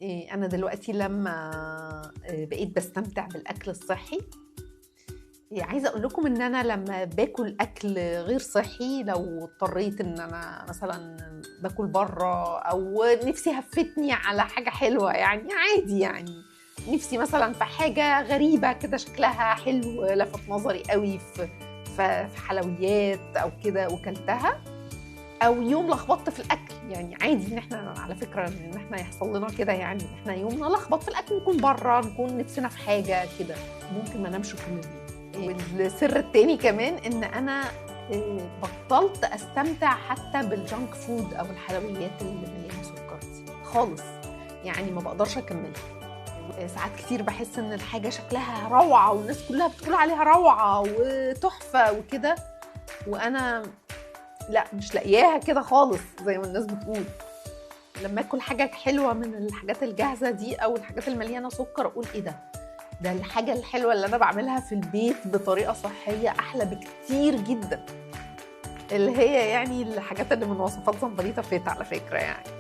أنا دلوقتي لمّا بقيت باستمتع بالأكل الصحّي، عايزة أقول لكم إن أنا لمّا باكل أكل غير صحّي، لو اضطريت إن أنا مثلًا باكل برّه أو نِفسي هفّتني على حاجة حلوة يعني، عادي يعني، نِفسي مثلًا في حاجة غريبة كده شكلها حلو لَفَت نظري أوي في حلويات أو كده وكلتها، أو يوم لخبطت في الأكل، يعني عادي إن إحنا على فكرة إن إحنا يحصل لنا كده يعني، إن إحنا يوم نلخبط في الأكل، نكون برّه، نكون نِفسنا في حاجة كده، ممكن ما انامش طول الليل. والسر التاني كمان إن أنا بطّلت أستمتع حتى بالjunk food أو الحلويات اللي مليانة سُكّر دي خالص، يعني ما باقدرش أكمّلها. ساعات كتير باحس إن الحاجة شكلها روعة والناس كلّها بتقول عليها روعة وتحفة وكده، وأنا لأ، مش لاقياها كده خالص زي ما الناس بتقول. لمّا آكل حاجة حلوة من الحاجات الجاهزة دي أو الحاجات المليانة سُكّر أقول إيه ده الحاجة الحلوة اللي أنا باعملها في البيت بطريقة صحية أحلى بكتير جدًا، اللي هي يعني الحاجات اللي من وصفات زنبليطة فِيتا على فكرة يعني.